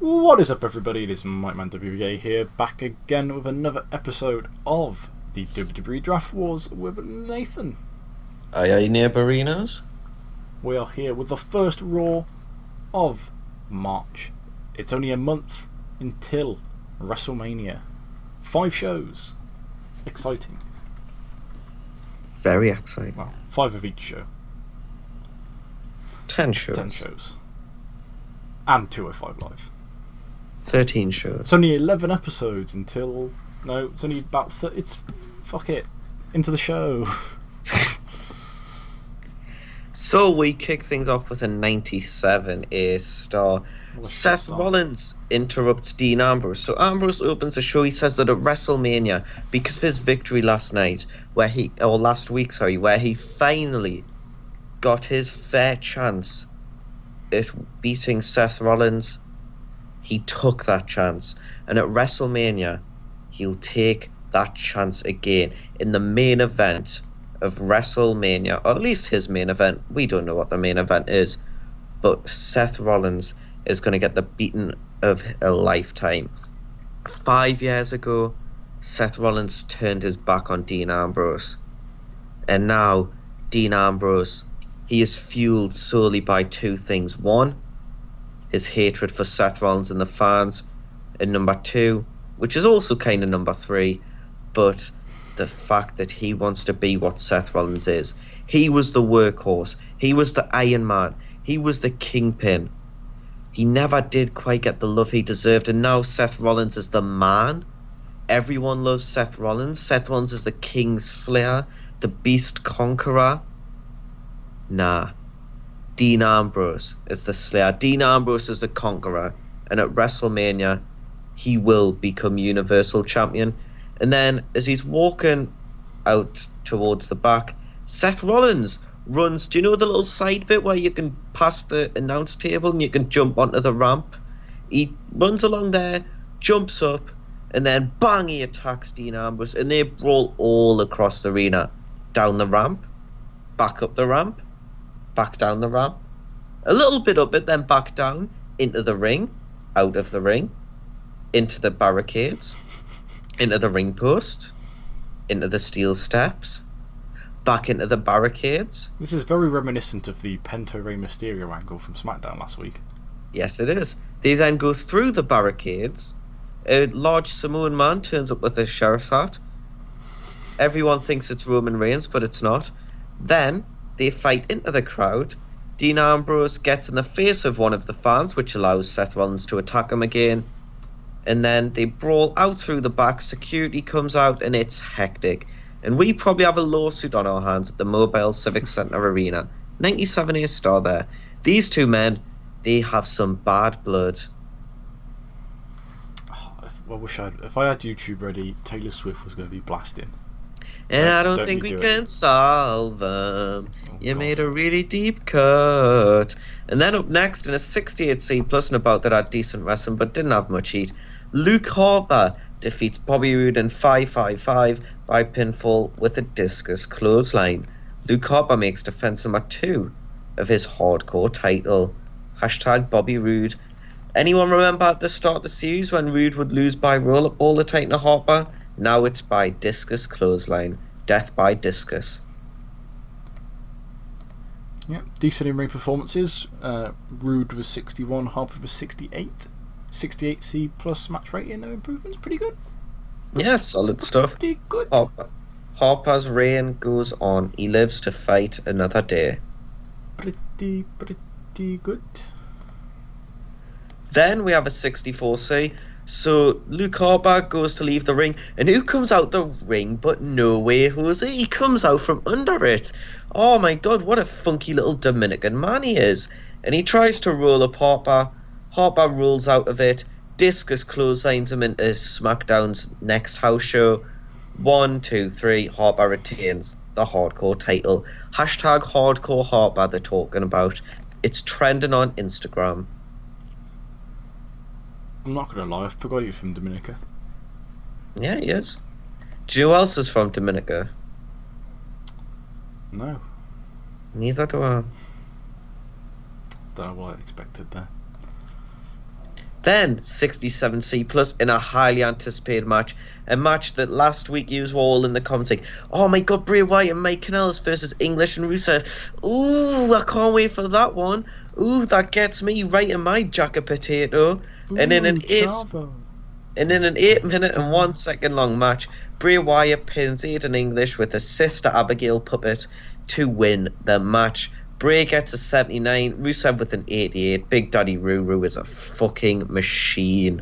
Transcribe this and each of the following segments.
What is up, everybody? It is Mike Man WBA here, back again with another episode of the WWE Draft Wars with Nathan. Aye, aye, neighbourinos. We are here with the first Raw of March. It's only a month until WrestleMania. 5 shows. Exciting. Very exciting. Well, 5 of each show. 10 shows. 10 shows. And 205 Live. 13 shows. It's only 11 episodes until... No, it's only about... Fuck it. Into the show. So we kick things off with a 97 A-star. Seth Rollins interrupts Dean Ambrose. So Ambrose opens the show. He says that at WrestleMania, because of his victory last week, where he finally got his fair chance at beating Seth Rollins, he took that chance. And at WrestleMania, he'll take that chance again in the main event of WrestleMania, or at least his main event. We don't know what the main event is, but Seth Rollins is going to get the beating of a lifetime. 5 years ago, Seth Rollins turned his back on Dean Ambrose, and now Dean Ambrose, he is fueled solely by two things. One, his hatred for Seth Rollins and the fans, and number two, which is also kind of number three, but the fact that he wants to be what Seth Rollins is. He was the workhorse. He was the Iron Man. He was the kingpin. He never did quite get the love he deserved, and now Seth Rollins is the man. Everyone loves Seth Rollins. Seth Rollins is the King Slayer, the Beast Conqueror. Nah. Dean Ambrose is the Slayer. Dean Ambrose is the Conqueror. And at WrestleMania, he will become Universal Champion. And then, as he's walking out towards the back, Seth Rollins runs. Do you know the little side bit where you can pass the announce table and you can jump onto the ramp? He runs along there, jumps up, and then bang, he attacks Dean Ambrose. And they brawl all across the arena. Down the ramp, back up the ramp, back down the ramp, a little bit up it, then back down, into the ring, out of the ring, into the barricades, into the ring post, into the steel steps, back into the barricades. This is very reminiscent of the Pento Rey Mysterio angle from SmackDown last week. Yes, it is. They then go through the barricades. A large Samoan man turns up with a sheriff's hat. Everyone thinks it's Roman Reigns, but it's not. Then they fight into the crowd. Dean Ambrose gets in the face of one of the fans, which allows Seth Rollins to attack him again. And then they brawl out through the back. Security comes out, and it's hectic. And we probably have a lawsuit on our hands at the Mobile Civic Centre Arena. 97 A-star there. These two men, they have some bad blood. If I had YouTube ready, Taylor Swift was going to be blasting. And I don't think we can solve them. You made a really deep cut. And then up next, in a 68C plus and about that had decent wrestling but didn't have much heat, Luke Harper defeats Bobby Roode in 555 by pinfall with a discus clothesline. Luke Harper makes defense number 2 of his hardcore title. Hashtag Bobby Roode. Anyone remember at the start of the series when Roode would lose by roll-up all the time to Harper? Now it's by discus clothesline. Death by discus. Yeah, decent in-ring performances. Roode was 61, Harper was 68. 68C plus match rating, no improvements. Pretty good. Yeah, solid stuff. Pretty good. Harper's reign goes on. He lives to fight another day. Pretty good. Then we have a 64C. So Luke Harper goes to leave the ring, and who comes out the ring but no way Jose? He comes out from under it. Oh my god, what a funky little Dominican man he is. And he tries to roll up Harper. Harper rolls out of it. Discus clotheslines him into SmackDown's next house show. 1, 2, 3, Harper retains the hardcore title. Hashtag hardcore Harper they're talking about. It's trending on Instagram. I'm not going to lie, I forgot he was from Dominica. Yeah, he is. Do you know who else is from Dominica? No. Neither do I. Don't know what I expected there. Then 67C plus in a highly anticipated match. A match that last week you were all in the comments like, oh my god, Bray Wyatt and Mike Kanellis versus English and Rusev. Ooh, I can't wait for that one. Ooh, that gets me right in my jacket potato. And in an 8-minute and 1 second long match, Bray Wyatt pins Aiden English with a Sister Abigail puppet to win the match. Bray gets a 79, Rusev with an 88. Big Daddy Ruru is a fucking machine.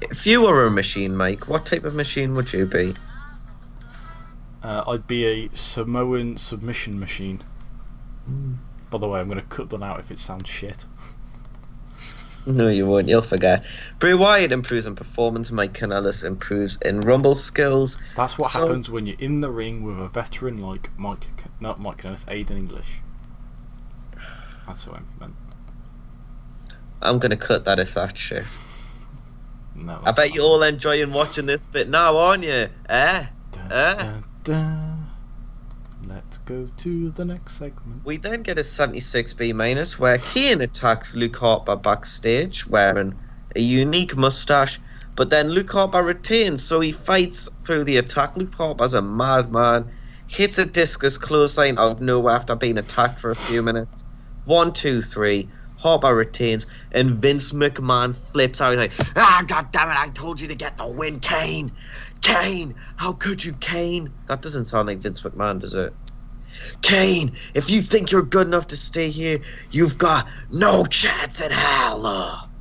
If you were a machine, Mike, what type of machine would you be? I'd be a Samoan submission machine. By the way, I'm going to cut that out if it sounds shit. No, you won't. You'll forget. Bray Wyatt improves in performance. Mike Kanellis improves in rumble skills. That's what happens when you're in the ring with a veteran like not Mike Kanellis, Aiden English. That's what I meant. I'm going to cut that if that's shit. No, I bet you're all enjoying watching this bit now, aren't you? Dun, dun, dun. Let's go to the next segment. We then get a 76B minus where Kane attacks Luke Harper backstage wearing a unique mustache, but then Luke Harper retains, so he fights through the attack. Luke Harper's a madman, hits a discus clothesline out of nowhere after being attacked for a few minutes. 1, 2, 3. Harper retains, and Vince McMahon flips out. He's like, God damn it, I told you to get the win, Kane! Kane! How could you, Kane? That doesn't sound like Vince McMahon, does it? Kane, if you think you're good enough to stay here, you've got no chance in hell!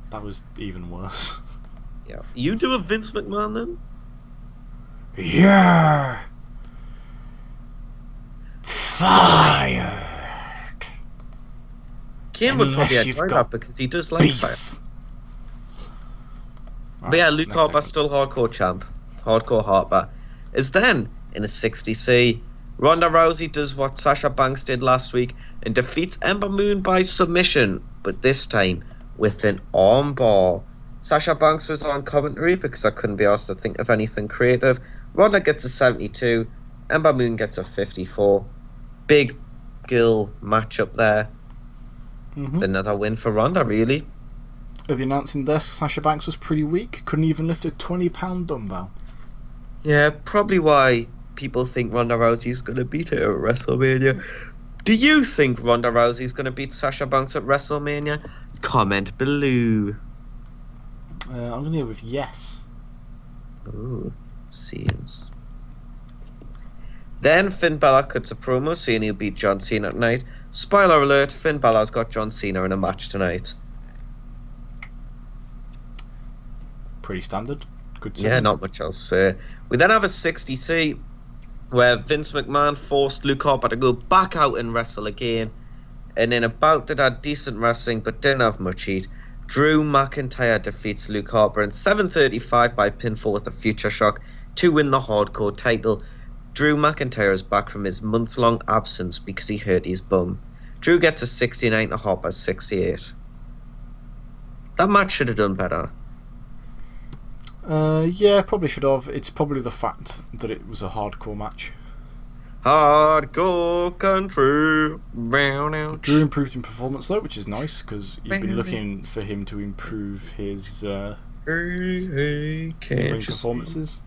That was even worse. Yeah. You do a Vince McMahon then? Yeah! Fire! Kane would probably enjoy that because he does like fire. But yeah, Luke Harper still hardcore champ. Hardcore Harper. Is then, in a 60C, Ronda Rousey does what Sasha Banks did last week and defeats Ember Moon by submission, but this time with an armbar. Sasha Banks was on commentary because I couldn't be asked to think of anything creative. Ronda gets a 72. Ember Moon gets a 54. Big girl matchup there. Another win for Ronda, really. At the announcing desk, Sasha Banks was pretty weak. Couldn't even lift a 20-pound dumbbell. Yeah, probably why people think Ronda Rousey's going to beat her at WrestleMania. Do you think Ronda Rousey's going to beat Sasha Banks at WrestleMania? Comment below. I'm going to go with yes. Ooh, seems. Then Finn Balor cuts a promo saying he'll beat John Cena tonight. Spoiler alert, Finn Balor's got John Cena in a match tonight. Pretty standard. Good to Yeah, not much else to say. We then have a 60C where Vince McMahon forced Luke Harper to go back out and wrestle again. And in a bout that had decent wrestling but didn't have much heat, Drew McIntyre defeats Luke Harper in 7:35 by pinfall with a future shock to win the hardcore title. Drew McIntyre is back from his month-long absence because he hurt his bum. Drew gets a 69 to Harper's 68. That match should have done better. Yeah, probably should have. It's probably the fact that it was a hardcore match. Hardcore country. Drew improved in performance though, which is nice because you've been looking for him to improve his ring performances.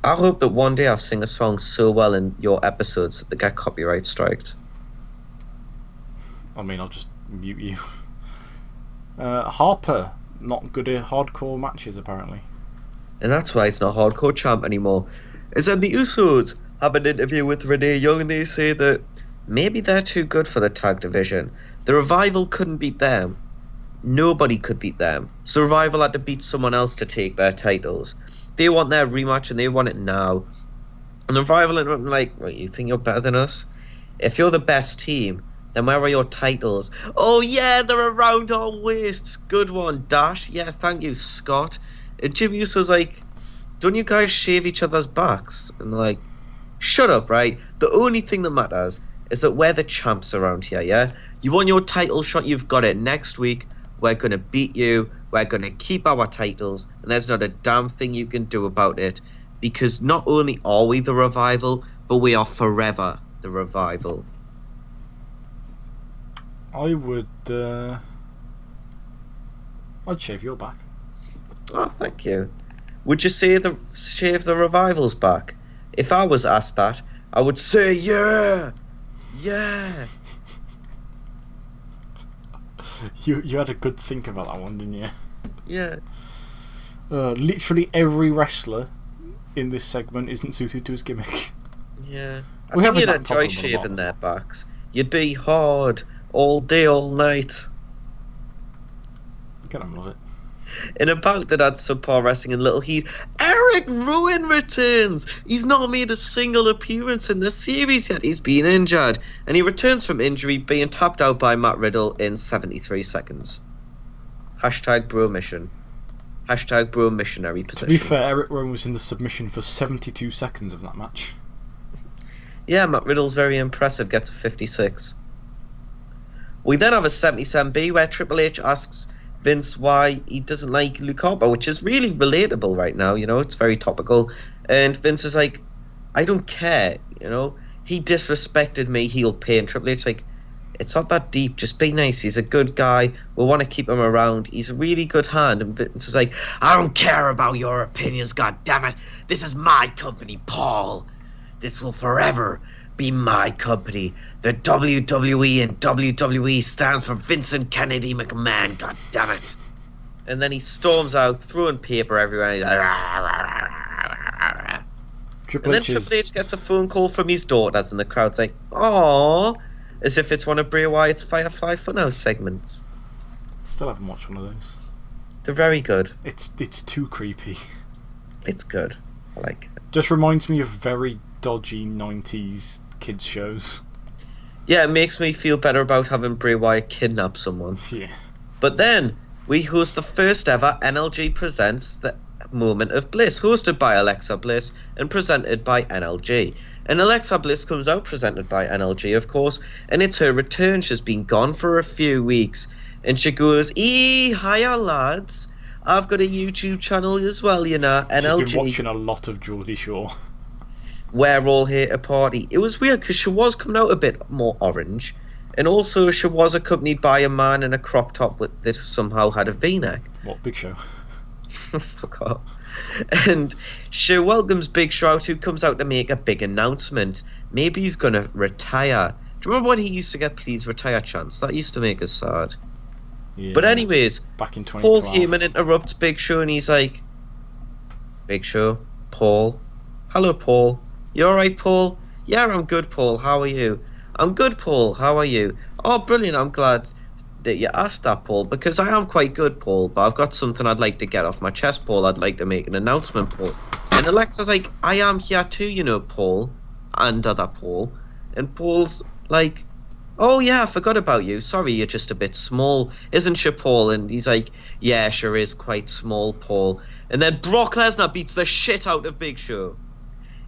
I hope that one day I'll sing a song so well in your episodes that they get copyright striked. I mean, I'll just mute you. Harper, not good at hardcore matches apparently. And that's why he's not hardcore champ anymore. Is that the Usos have an interview with Renee Young and they say that maybe they're too good for the tag division. The Revival couldn't beat them. Nobody could beat them. So Revival had to beat someone else to take their titles. They want their rematch and they want it now. And the Revival are like, well, you think you're better than us? If you're the best team, then where are your titles? Oh yeah, they're around our waists. Good one, Dash. Yeah, thank you, Scott. And Jim Uso's like, don't you guys shave each other's backs? And they're like, shut up, right? The only thing that matters is that we're the champs around here, yeah? You want your title shot, you've got it. Next week, we're going to beat you. We're going to keep our titles. And there's not a damn thing you can do about it. Because not only are we the Revival, but we are forever the Revival. I would I'd shave your back. Oh, thank you. Would you shave the Revival's back? If I was asked that, I would say yeah. Yeah. You had a good think about that one, didn't you? Yeah. Literally every wrestler in this segment isn't suited to his gimmick. Yeah. I think you'd enjoy shaving their backs. You'd be hard all day, all night. Get on with it. In a bout that had subpar wrestling and little heat, Eric Rowan returns. He's not made a single appearance in the series yet. He's been injured, and he returns from injury, being tapped out by Matt Riddle in 73 seconds. Hashtag bro mission. Hashtag bro missionary position. To be fair, Eric Rowan was in the submission for 72 seconds of that match. Yeah, Matt Riddle's very impressive, gets a 56. We then have a 77B where Triple H asks Vince why he doesn't like Luke Harper, which is really relatable right now, you know, it's very topical. And Vince is like, I don't care, you know, he disrespected me, he'll pay. And Triple H like, it's not that deep, just be nice, he's a good guy, we want to keep him around, he's a really good hand. And Vince is like, I don't care about your opinions, god damn it, this is my company, Paul. This will forever be my company. The WWE and WWE stands for Vincent Kennedy McMahon, god damn it. And then he storms out, throwing paper everywhere. He's like, Triple H gets a phone call from his daughters, and the crowd's like, aww, as if it's one of Bray Wyatt's Firefly Funhouse segments. Still haven't watched one of those. They're very good. It's too creepy. It's good. I like it. Just reminds me of very dodgy 90s kids shows. Yeah, it makes me feel better about having Bray Wyatt kidnap someone. Yeah. But then we host the first ever NLG Presents the Moment of Bliss, hosted by Alexa Bliss and presented by NLG. And Alexa Bliss comes out presented by NLG, of course, and it's her return. She's been gone for a few weeks, and she goes, hiya lads, I've got a YouTube channel as well, you know, NLG. She's been watching a lot of Geordie Shore. We're all here to party. It was weird because she was coming out a bit more orange, and also she was accompanied by a man in a crop top that somehow had a V-neck. What, Big Show? Fuck off. And she welcomes Big Show out, who comes out to make a big announcement. Maybe he's gonna retire. Do you remember when he used to get please retire chants? That used to make us sad. Yeah. But anyways, back in 2012. Paul Heyman interrupts Big Show and he's like, Big Show, Paul. Hello, Paul. You alright, Paul? Yeah, I'm good, Paul. How are you? I'm good, Paul. How are you? Oh, brilliant. I'm glad that you asked that, Paul, because I am quite good, Paul, but I've got something I'd like to get off my chest, Paul. I'd like to make an announcement, Paul. And Alexa's like, I am here too, you know, Paul, and other Paul. And Paul's like, oh, yeah, I forgot about you. Sorry, you're just a bit small, isn't she, Paul? And he's like, yeah, sure is quite small, Paul. And then Brock Lesnar beats the shit out of Big Show.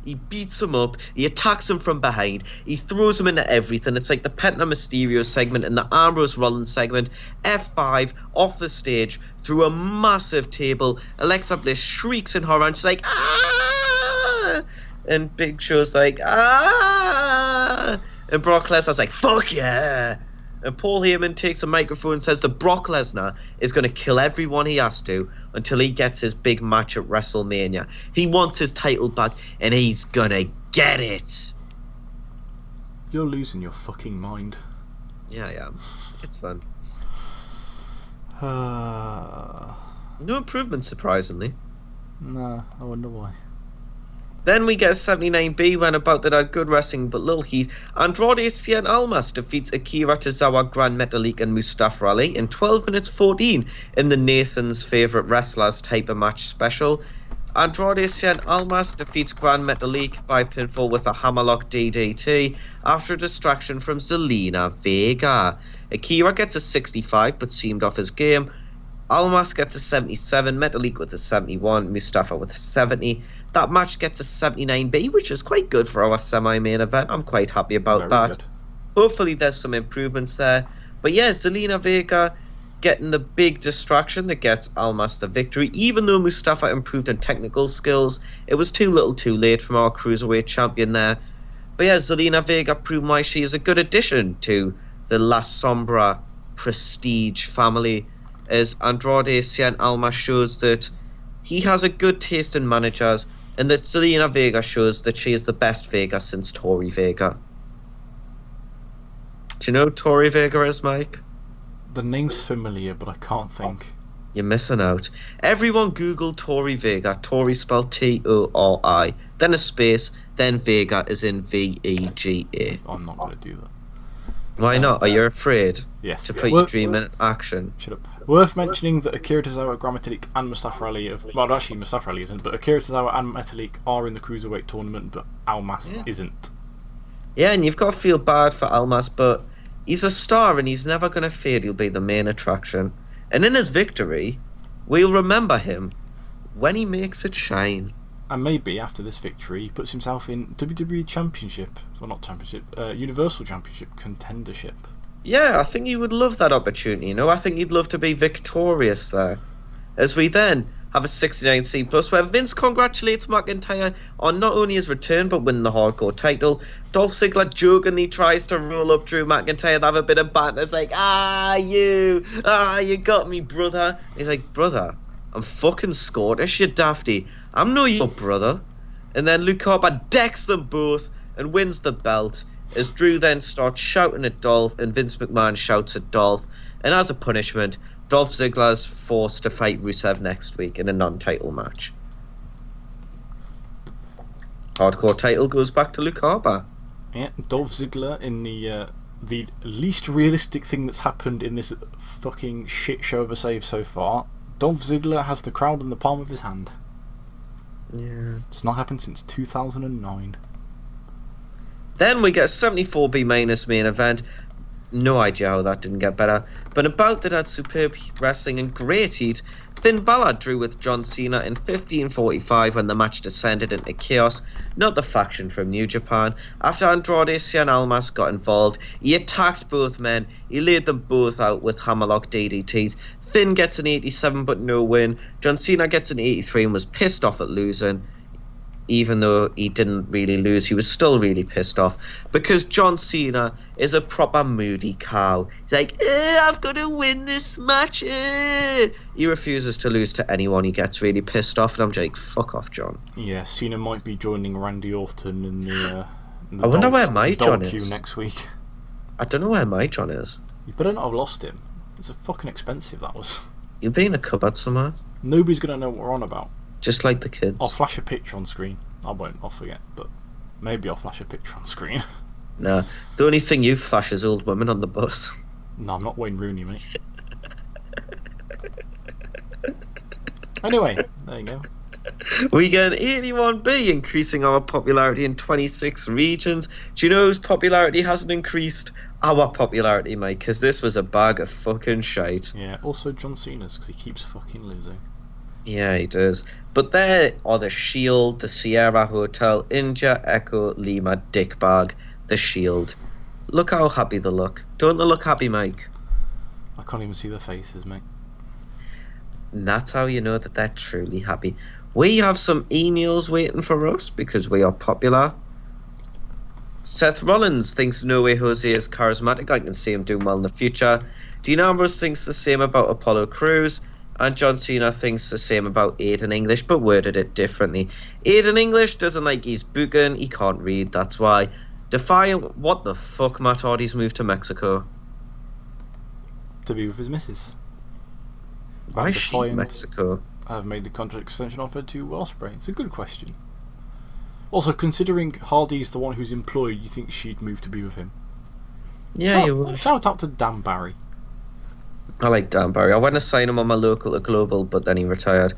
He beats him up, he attacks him from behind, he throws him into everything. It's like the Penta Mysterio segment and the Ambrose Rollins segment. F5 off the stage through a massive table. Alexa Bliss shrieks in horror and she's like, ah! And Big Show's like, ah! And Brock Lesnar's like, fuck yeah! And Paul Heyman takes a microphone and says that Brock Lesnar is going to kill everyone he has to until he gets his big match at WrestleMania. He wants his title back, and he's going to get it. You're losing your fucking mind. Yeah, I am. It's fun. No improvement, surprisingly. Nah, I wonder why. Then we get a 79B when about that had good wrestling but little heat. Andrade Cien Almas defeats Akira Tozawa, Grand Metalik and Mustafa Ali in 12 minutes 14 in the Nathan's Favourite Wrestlers type of match special. Andrade Cien Almas defeats Grand Metalik by pinfall with a hammerlock DDT after a distraction from Zelina Vega. Akira gets a 65 but seemed off his game. Almas gets a 77, Metalik with a 71, Mustafa with a 70. That match gets a 79B, which is quite good for our semi-main event. I'm quite happy about Very that. good. Hopefully there's some improvements there. But yeah, Zelina Vega getting the big distraction that gets Almas the victory. Even though Mustafa improved in technical skills, it was too little too late from our Cruiserweight champion there. But yeah, Zelina Vega proved why she is a good addition to the La Sombra prestige family. as Andrade Cien Almas shows that he has a good taste in managers, and that Zelina Vega shows that she is the best Vega since Tori Vega. Do you know who Tori Vega is, Mike? The name's familiar, but I can't think. You're missing out. Everyone Google Tori Vega. Tori spelled Tori, then a space, then Vega is in Vega. I'm not going to do that. Why not? Are you afraid Yes. to put your dream in action? Shut up. Worth mentioning that Akira Tozawa, Gran Metalik, and Mustafa Ali well, actually Mustafa Ali isn't, but Akira Tozawa and Metalik are in the Cruiserweight tournament, but Almas isn't. Yeah, and you've got to feel bad for Almas, but he's a star and he's never going to fade. He'll be the main attraction. And in his victory, we'll remember him when he makes it shine. And maybe after this victory, he puts himself in WWE Championship, well not Championship, Universal Championship contendership. Yeah, I think he would love that opportunity, you know? I think he'd love to be victorious there. As we then have a 69C plus where Vince congratulates McIntyre on not only his return but winning the hardcore title. Dolph Ziggler jokingly tries to roll up Drew McIntyre and have a bit of banter. It's like, you got me, brother. He's like, brother, I'm fucking Scottish, you dafty. I'm no your brother. And then Luke Harper decks them both and wins the belt as Drew then starts shouting at Dolph and Vince McMahon shouts at Dolph. And as a punishment, Dolph Ziggler's forced to fight Rusev next week in a non-title match. Hardcore title goes back to Luke Harper. Yeah, Dolph Ziggler in the least realistic thing that's happened in this fucking shit show of a save so far. Dolph Ziggler has the crowd in the palm of his hand. Yeah. It's not happened since 2009. Then we get a 74B minus main event. No idea how that didn't get better. But a bout that had superb wrestling and great heat. Finn Balor drew with John Cena in 15:45 when the match descended into chaos. Not the faction from New Japan. After Andrade Cien Almas got involved, he attacked both men. He laid them both out with hammerlock DDTs. Finn gets an 87 but no win. John Cena gets an 83 and was pissed off at losing. Even though he didn't really lose, he was still really pissed off because John Cena is a proper moody cow. He's like, I've got to win this match. He refuses to lose to anyone. He gets really pissed off, and I'm just like, fuck off, John. Yeah, Cena might be joining Randy Orton in the I wonder where my John is next week. I don't know where my John is. You better not have lost him. It's a fucking expensive, that was. You'll be in a cupboard somewhere. Nobody's gonna know what we're on about. Just like the kids. I'll flash a picture on screen. I won't, I'll forget, but maybe I'll flash a picture on screen. Nah, the only thing you flash is old women on the bus. No, I'm not Wayne Rooney, mate. Anyway, there you go. We get an 81B, increasing our popularity in 26 regions. Do you know whose popularity hasn't increased? Our popularity, mate, because this was a bag of fucking shite. Yeah, also John Cena's, because he keeps fucking losing. Yeah, he does. But there are the Shield, the Sierra Hotel, India, Echo, Lima, Dickbag, the Shield. Look how happy they look. Don't they look happy, Mike? I can't even see their faces, mate. And that's how you know that they're truly happy. We have some emails waiting for us because we are popular. Seth Rollins thinks No Way Jose is charismatic. I can see him doing well in the future. Dean Ambrose thinks the same about Apollo Crews. And John Cena thinks the same about Aiden English, but worded it differently. Aiden English doesn't like his booking. He can't read, that's why. Defiant, what the fuck, Matt Hardy's moved to Mexico? To be with his missus. Why is she in Mexico? I've made the contract extension offer to Ospreay. It's a good question. Also, considering Hardy's the one who's employed, you think she'd move to be with him? Yeah, you would. Shout out to Dan Barry. I like Dan Barry. I went to sign him on my local at Global, but then he retired.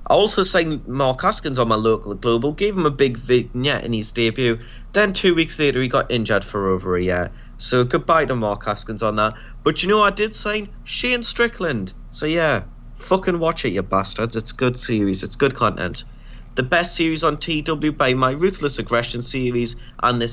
I also signed Mark Haskins on my local at Global, gave him a big vignette in his debut. Then 2 weeks later, he got injured for over a year. So goodbye to Mark Haskins on that. But you know, I did sign Shane Strickland. So yeah, fucking watch it, you bastards. It's good series. It's good content. The best series on TEW by my Ruthless Aggression series and this